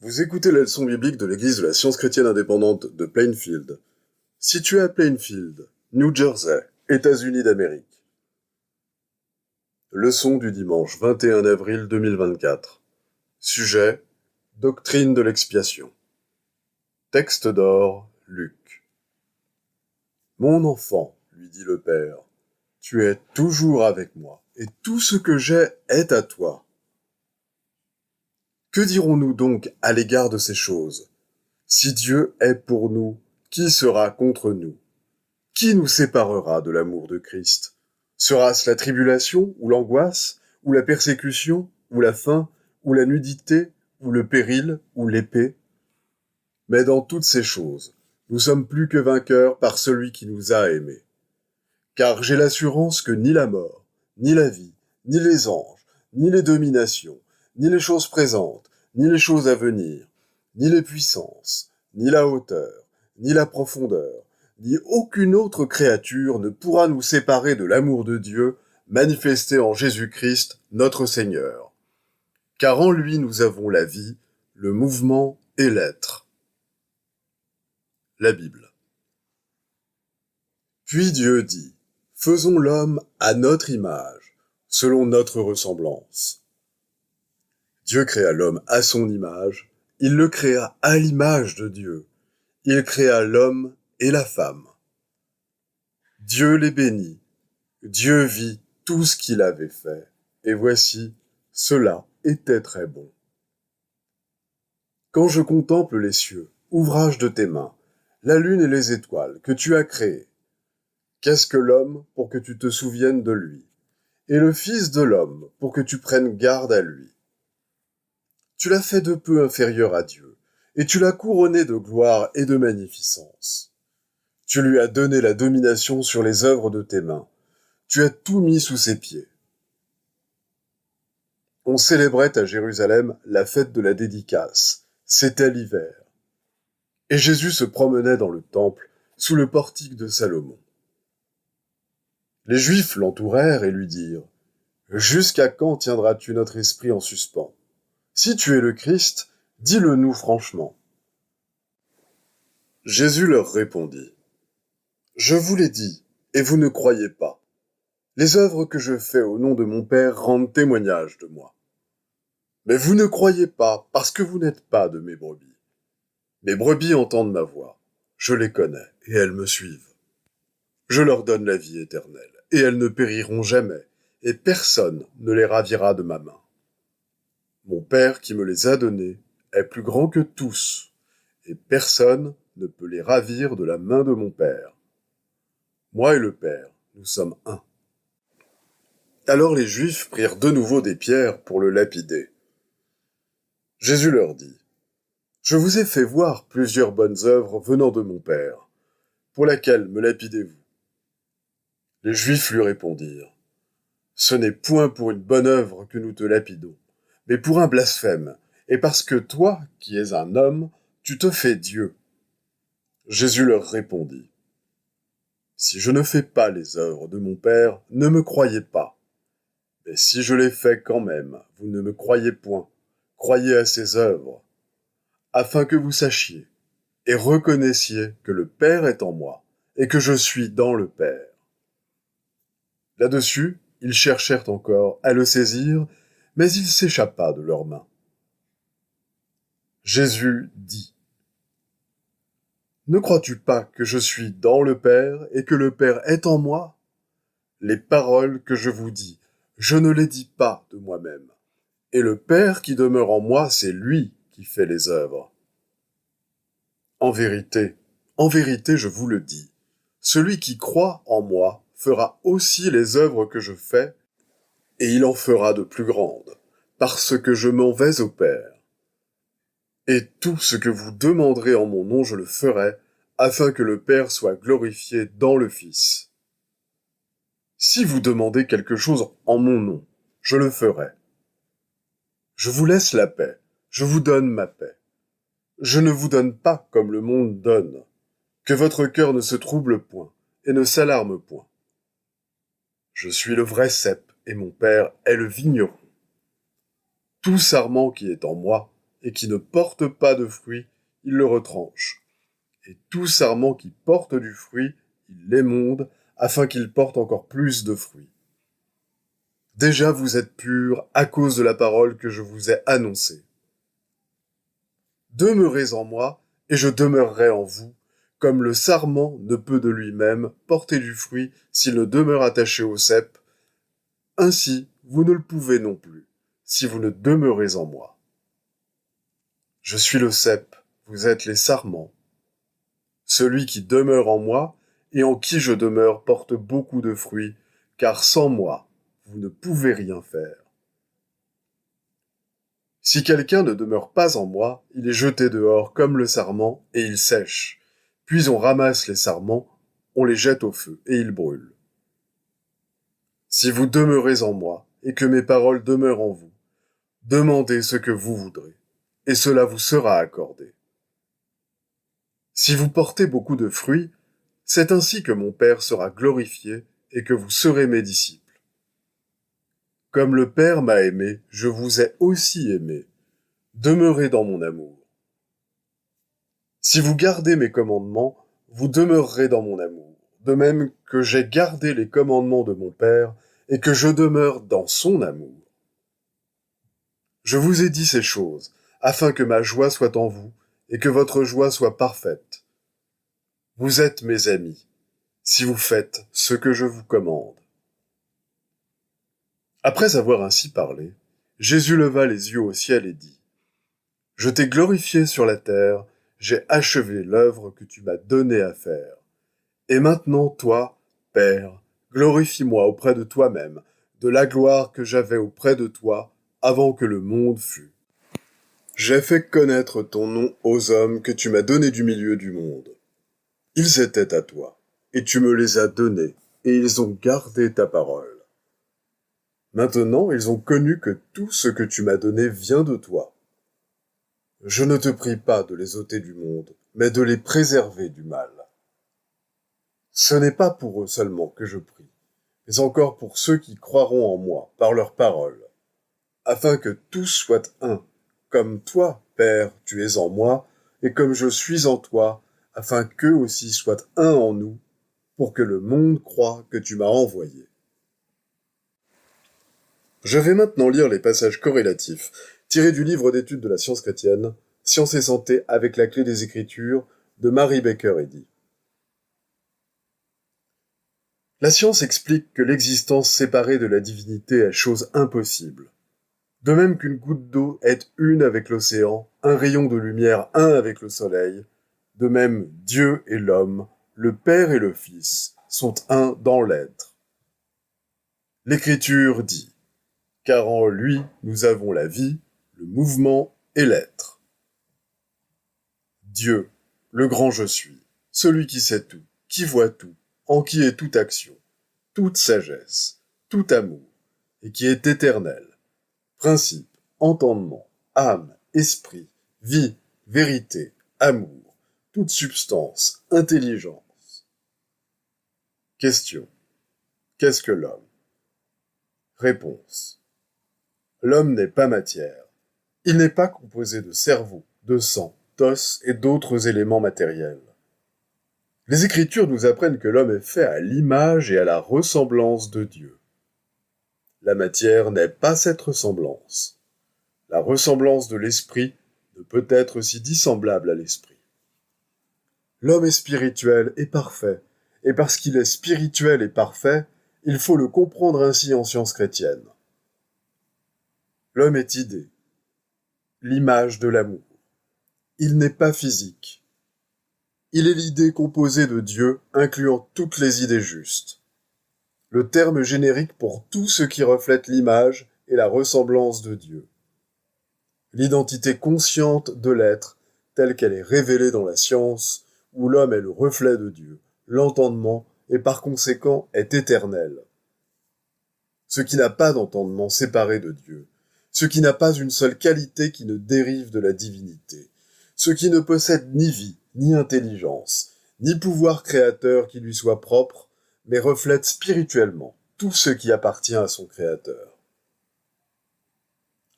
Vous écoutez la leçon biblique de l'Église de la Science chrétienne indépendante de Plainfield, située à Plainfield, New Jersey, États-Unis d'Amérique. Leçon du dimanche 21 avril 2024. Sujet: Doctrine de l'expiation. Texte d'or, Luc. Mon enfant, lui dit le Père, tu es toujours avec moi, et tout ce que j'ai est à toi. Que dirons-nous donc à l'égard de ces choses? Si Dieu est pour nous, qui sera contre nous? Qui nous séparera de l'amour de Christ? Sera-ce la tribulation, ou l'angoisse, ou la persécution, ou la faim, ou la nudité, ou le péril, ou l'épée? Mais dans toutes ces choses, nous sommes plus que vainqueurs par celui qui nous a aimés. Car j'ai l'assurance que ni la mort, ni la vie, ni les anges, ni les dominations, ni les choses présentes, ni les choses à venir, ni les puissances, ni la hauteur, ni la profondeur, ni aucune autre créature ne pourra nous séparer de l'amour de Dieu manifesté en Jésus-Christ, notre Seigneur. Car en lui nous avons la vie, le mouvement et l'être. La Bible. Puis Dieu dit: faisons l'homme à notre image, selon notre ressemblance. Dieu créa l'homme à son image, il le créa à l'image de Dieu. Il créa l'homme et la femme. Dieu les bénit. Dieu vit tout ce qu'il avait fait, et voici, cela était très bon. Quand je contemple les cieux, ouvrage de tes mains, la lune et les étoiles que tu as créées, qu'est-ce que l'homme pour que tu te souviennes de lui, et le Fils de l'homme pour que tu prennes garde à lui? Tu l'as fait de peu inférieur à Dieu, et tu l'as couronné de gloire et de magnificence. Tu lui as donné la domination sur les œuvres de tes mains. Tu as tout mis sous ses pieds. On célébrait à Jérusalem la fête de la dédicace. C'était l'hiver. Et Jésus se promenait dans le temple, sous le portique de Salomon. Les Juifs l'entourèrent et lui dirent: jusqu'à quand tiendras-tu notre esprit en suspens? Si tu es le Christ, dis-le-nous franchement. Jésus leur répondit: je vous l'ai dit, et vous ne croyez pas. Les œuvres que je fais au nom de mon Père rendent témoignage de moi. Mais vous ne croyez pas, parce que vous n'êtes pas de mes brebis. Mes brebis entendent ma voix. Je les connais, et elles me suivent. Je leur donne la vie éternelle, et elles ne périront jamais, et personne ne les ravira de ma main. Mon Père qui me les a donnés est plus grand que tous, et personne ne peut les ravir de la main de mon Père. Moi et le Père, nous sommes un. Alors les Juifs prirent de nouveau des pierres pour le lapider. Jésus leur dit: je vous ai fait voir plusieurs bonnes œuvres venant de mon Père. Pour laquelle me lapidez-vous? Les Juifs lui répondirent: ce n'est point pour une bonne œuvre que nous te lapidons, mais pour un blasphème, et parce que toi, qui es un homme, tu te fais Dieu. Jésus leur répondit: si je ne fais pas les œuvres de mon Père, ne me croyez pas. Mais si je les fais quand même, vous ne me croyez point. Croyez à ces œuvres, afin que vous sachiez et reconnaissiez que le Père est en moi, et que je suis dans le Père. Là-dessus, ils cherchèrent encore à le saisir, mais il s'échappa de leurs mains. Jésus dit: ne crois-tu pas que je suis dans le Père, et que le Père est en moi? Les paroles que je vous dis, je ne les dis pas de moi-même. Et le Père qui demeure en moi, c'est lui qui fait les œuvres. En vérité, je vous le dis, celui qui croit en moi fera aussi les œuvres que je fais, et il en fera de plus grandes, parce que je m'en vais au Père. Et tout ce que vous demanderez en mon nom, je le ferai, afin que le Père soit glorifié dans le Fils. Si vous demandez quelque chose en mon nom, je le ferai. Je vous laisse la paix, je vous donne ma paix. Je ne vous donne pas comme le monde donne. Que votre cœur ne se trouble point, et ne s'alarme point. Je suis le vrai cep, et mon Père est le vigneron. Tout sarment qui est en moi et qui ne porte pas de fruit, il le retranche. Et tout sarment qui porte du fruit, il l'émonde, afin qu'il porte encore plus de fruits. Déjà vous êtes purs à cause de la parole que je vous ai annoncée. Demeurez en moi, et je demeurerai en vous, comme le sarment ne peut de lui-même porter du fruit s'il ne demeure attaché au cep. Ainsi, vous ne le pouvez non plus, si vous ne demeurez en moi. Je suis le cep, vous êtes les sarments. Celui qui demeure en moi et en qui je demeure porte beaucoup de fruits, car sans moi, vous ne pouvez rien faire. Si quelqu'un ne demeure pas en moi, il est jeté dehors comme le sarment et il sèche. Puis on ramasse les sarments, on les jette au feu et ils brûlent. Si vous demeurez en moi et que mes paroles demeurent en vous, demandez ce que vous voudrez, et cela vous sera accordé. Si vous portez beaucoup de fruits, c'est ainsi que mon Père sera glorifié et que vous serez mes disciples. Comme le Père m'a aimé, je vous ai aussi aimé. Demeurez dans mon amour. Si vous gardez mes commandements, vous demeurerez dans mon amour, de même que j'ai gardé les commandements de mon Père et que je demeure dans son amour. Je vous ai dit ces choses, afin que ma joie soit en vous et que votre joie soit parfaite. Vous êtes mes amis, si vous faites ce que je vous commande. Après avoir ainsi parlé, Jésus leva les yeux au ciel et dit : Je t'ai glorifié sur la terre, j'ai achevé l'œuvre que tu m'as donnée à faire. Et maintenant, toi, Père, glorifie-moi auprès de toi-même, de la gloire que j'avais auprès de toi avant que le monde fût. J'ai fait connaître ton nom aux hommes que tu m'as donnés du milieu du monde. Ils étaient à toi, et tu me les as donnés, et ils ont gardé ta parole. Maintenant, ils ont connu que tout ce que tu m'as donné vient de toi. Je ne te prie pas de les ôter du monde, mais de les préserver du mal. Ce n'est pas pour eux seulement que je prie, mais encore pour ceux qui croiront en moi par leur parole, afin que tous soient un, comme toi, Père, tu es en moi, et comme je suis en toi, afin qu'eux aussi soient un en nous, pour que le monde croie que tu m'as envoyé. Je vais maintenant lire les passages corrélatifs, tirés du livre d'études de la science chrétienne, Science et santé avec la clé des Écritures, de Mary Baker Eddy. La science explique que l'existence séparée de la divinité est chose impossible. De même qu'une goutte d'eau est une avec l'océan, un rayon de lumière un avec le soleil, de même Dieu et l'homme, le Père et le Fils, sont un dans l'être. L'Écriture dit : car en lui nous avons la vie, le mouvement et l'être. Dieu, le grand je suis, celui qui sait tout, qui voit tout, en qui est toute action, toute sagesse, tout amour, et qui est éternel. Principe, entendement, âme, esprit, vie, vérité, amour, toute substance, intelligence. Question. Qu'est-ce que l'homme ? Réponse. L'homme n'est pas matière. Il n'est pas composé de cerveau, de sang, d'os et d'autres éléments matériels. Les Écritures nous apprennent que l'homme est fait à l'image et à la ressemblance de Dieu. La matière n'est pas cette ressemblance. La ressemblance de l'esprit ne peut être aussi dissemblable à l'esprit. L'homme est spirituel et parfait, et parce qu'il est spirituel et parfait, il faut le comprendre ainsi en science chrétienne. L'homme est idée, l'image de l'amour. Il n'est pas physique. Il est l'idée composée de Dieu, incluant toutes les idées justes. Le terme générique pour tout ce qui reflète l'image et la ressemblance de Dieu. L'identité consciente de l'être, telle qu'elle est révélée dans la science, où l'homme est le reflet de Dieu, l'entendement, et par conséquent est éternel. Ce qui n'a pas d'entendement séparé de Dieu, ce qui n'a pas une seule qualité qui ne dérive de la divinité, ce qui ne possède ni vie, ni intelligence, ni pouvoir créateur qui lui soit propre, mais reflète spirituellement tout ce qui appartient à son Créateur.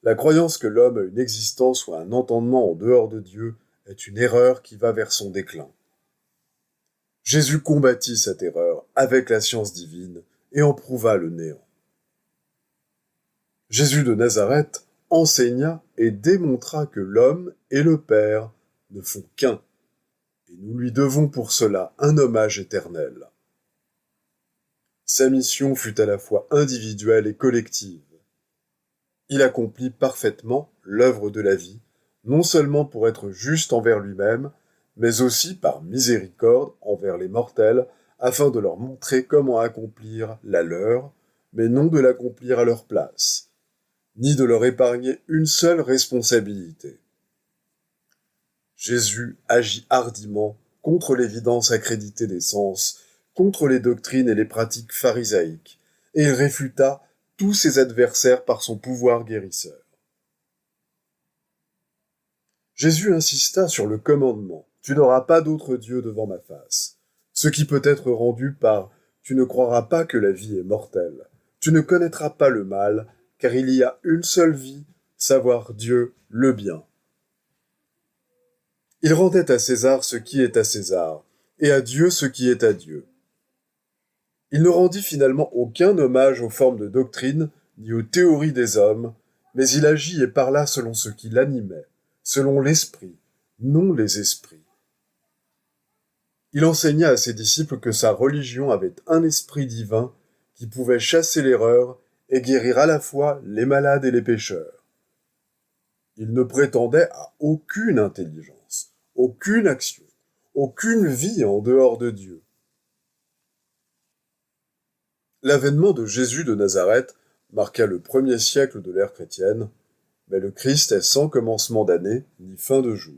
La croyance que l'homme a une existence ou un entendement en dehors de Dieu est une erreur qui va vers son déclin. Jésus combattit cette erreur avec la science divine et en prouva le néant. Jésus de Nazareth enseigna et démontra que l'homme et le Père ne font qu'un, et nous lui devons pour cela un hommage éternel. Sa mission fut à la fois individuelle et collective. Il accomplit parfaitement l'œuvre de la vie, non seulement pour être juste envers lui-même, mais aussi par miséricorde envers les mortels, afin de leur montrer comment accomplir la leur, mais non de l'accomplir à leur place, ni de leur épargner une seule responsabilité. Jésus agit hardiment contre l'évidence accréditée des sens, contre les doctrines et les pratiques pharisaïques, et il réfuta tous ses adversaires par son pouvoir guérisseur. Jésus insista sur le commandement « Tu n'auras pas d'autre Dieu devant ma face », ce qui peut être rendu par « Tu ne croiras pas que la vie est mortelle, tu ne connaîtras pas le mal, car il y a une seule vie, savoir Dieu, le bien. » Il rendait à César ce qui est à César, et à Dieu ce qui est à Dieu. Il ne rendit finalement aucun hommage aux formes de doctrine ni aux théories des hommes, mais il agit et parla selon ce qui l'animait, selon l'esprit, non les esprits. Il enseigna à ses disciples que sa religion avait un esprit divin qui pouvait chasser l'erreur et guérir à la fois les malades et les pécheurs. Il ne prétendait à aucune intelligence, aucune action, aucune vie en dehors de Dieu. L'avènement de Jésus de Nazareth marqua le premier siècle de l'ère chrétienne, mais le Christ est sans commencement d'année ni fin de jour.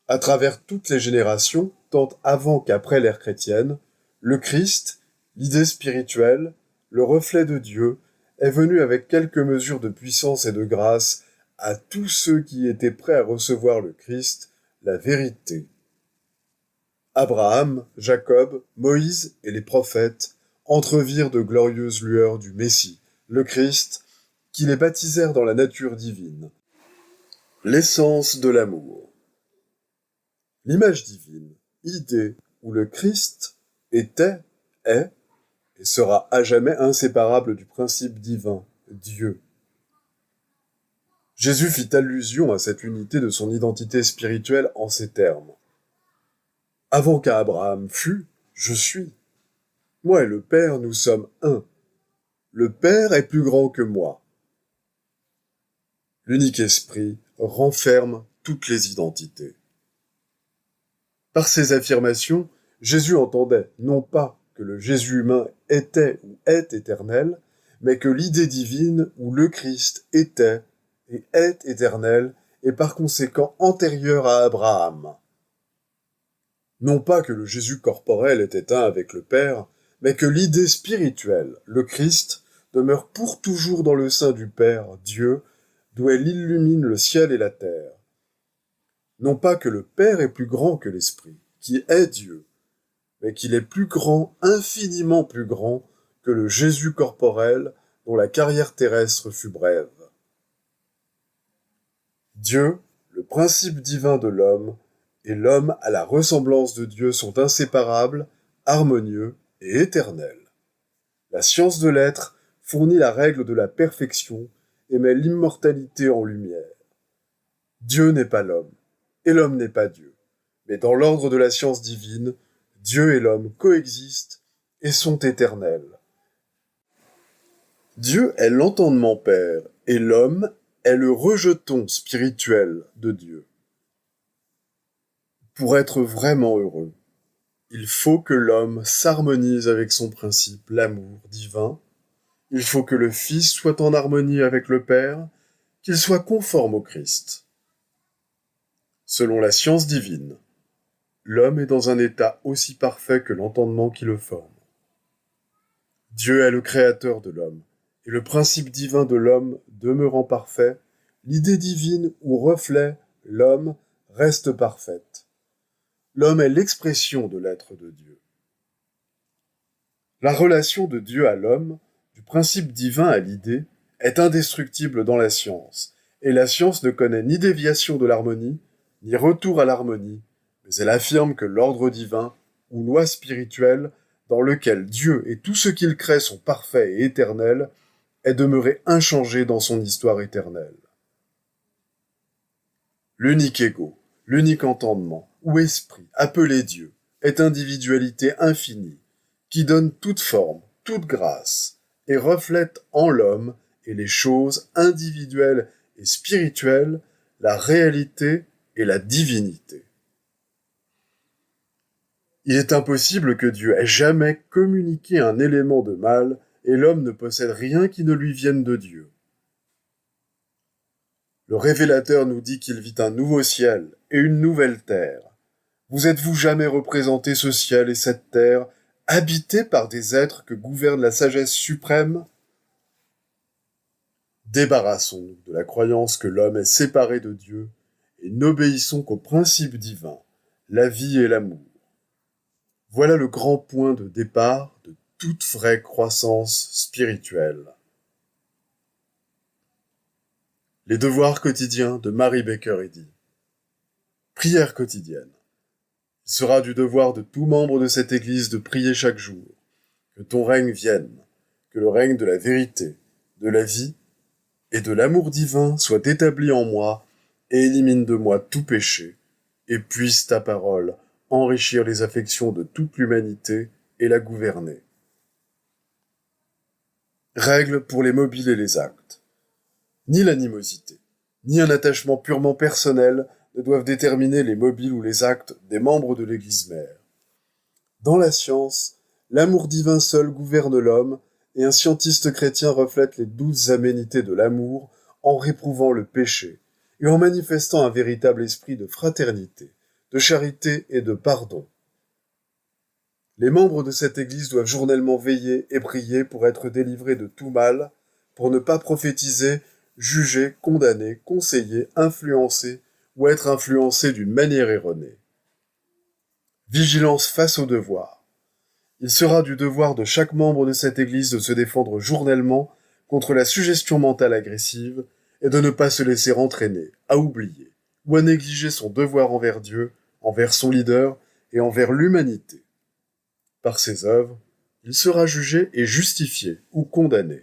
À travers toutes les générations, tant avant qu'après l'ère chrétienne, le Christ, l'idée spirituelle, le reflet de Dieu, est venu avec quelques mesures de puissance et de grâce à tous ceux qui étaient prêts à recevoir le Christ, la vérité. Abraham, Jacob, Moïse et les prophètes entrevirent de glorieuses lueurs du Messie, le Christ, qui les baptisèrent dans la nature divine, l'essence de l'amour. L'image divine, idée où le Christ était, est et sera à jamais inséparable du principe divin, Dieu. Jésus fit allusion à cette unité de son identité spirituelle en ces termes. Avant qu'Abraham fût, je suis. Moi et le Père, nous sommes un. Le Père est plus grand que moi. L'unique esprit renferme toutes les identités. Par ces affirmations, Jésus entendait non pas que le Jésus humain était ou est éternel, mais que l'idée divine ou le Christ était et est éternel et par conséquent antérieur à Abraham. Non pas que le Jésus corporel était un avec le Père, mais que l'idée spirituelle, le Christ, demeure pour toujours dans le sein du Père, Dieu, d'où elle illumine le ciel et la terre. Non pas que le Père est plus grand que l'Esprit, qui est Dieu, mais qu'il est plus grand, infiniment plus grand, que le Jésus corporel dont la carrière terrestre fut brève. Dieu, le principe divin de l'homme, et l'homme à la ressemblance de Dieu sont inséparables, harmonieux et éternels. La science de l'être fournit la règle de la perfection et met l'immortalité en lumière. Dieu n'est pas l'homme, et l'homme n'est pas Dieu. Mais dans l'ordre de la science divine, Dieu et l'homme coexistent et sont éternels. Dieu est l'entendement père, et l'homme est le rejeton spirituel de Dieu. Pour être vraiment heureux, il faut que l'homme s'harmonise avec son principe, l'amour divin. Il faut que le Fils soit en harmonie avec le Père, qu'il soit conforme au Christ. Selon la science divine, l'homme est dans un état aussi parfait que l'entendement qui le forme. Dieu est le créateur de l'homme, et le principe divin de l'homme demeurant parfait, l'idée divine ou reflet, l'homme, reste parfaite. L'homme est l'expression de l'être de Dieu. La relation de Dieu à l'homme, du principe divin à l'idée, est indestructible dans la science, et la science ne connaît ni déviation de l'harmonie, ni retour à l'harmonie, mais elle affirme que l'ordre divin, ou loi spirituelle, dans lequel Dieu et tout ce qu'il crée sont parfaits et éternels, est demeuré inchangé dans son histoire éternelle. L'unique ego, l'unique entendement, ou esprit, appelé Dieu, est individualité infinie, qui donne toute forme, toute grâce, et reflète en l'homme et les choses individuelles et spirituelles la réalité et la divinité. Il est impossible que Dieu ait jamais communiqué un élément de mal, et l'homme ne possède rien qui ne lui vienne de Dieu. Le révélateur nous dit qu'il vit un nouveau ciel et une nouvelle terre. Vous êtes-vous jamais représenté ce ciel et cette terre, habités par des êtres que gouverne la sagesse suprême? Débarrassons-nous de la croyance que l'homme est séparé de Dieu et n'obéissons qu'au principe divin, la vie et l'amour. Voilà le grand point de départ de toute vraie croissance spirituelle. Les devoirs quotidiens de Mary Baker Eddy. Prière quotidienne. Il sera du devoir de tout membre de cette Église de prier chaque jour. Que ton règne vienne, que le règne de la vérité, de la vie et de l'amour divin soit établi en moi et élimine de moi tout péché, et puisse ta parole enrichir les affections de toute l'humanité et la gouverner. Règles pour les mobiles et les actes. Ni l'animosité, ni un attachement purement personnel ne doivent déterminer les mobiles ou les actes des membres de l'Église mère. Dans la science, l'amour divin seul gouverne l'homme, et un scientiste chrétien reflète les 12 aménités de l'amour en réprouvant le péché et en manifestant un véritable esprit de fraternité, de charité et de pardon. Les membres de cette Église doivent journellement veiller et prier pour être délivrés de tout mal, pour ne pas prophétiser, juger, condamner, conseiller, influencer ou être influencés d'une manière erronée. Vigilance face au devoir. Il sera du devoir de chaque membre de cette Église de se défendre journellement contre la suggestion mentale agressive et de ne pas se laisser entraîner, à oublier ou à négliger son devoir envers Dieu, envers son leader et envers l'humanité. Par ses œuvres, il sera jugé et justifié ou condamné.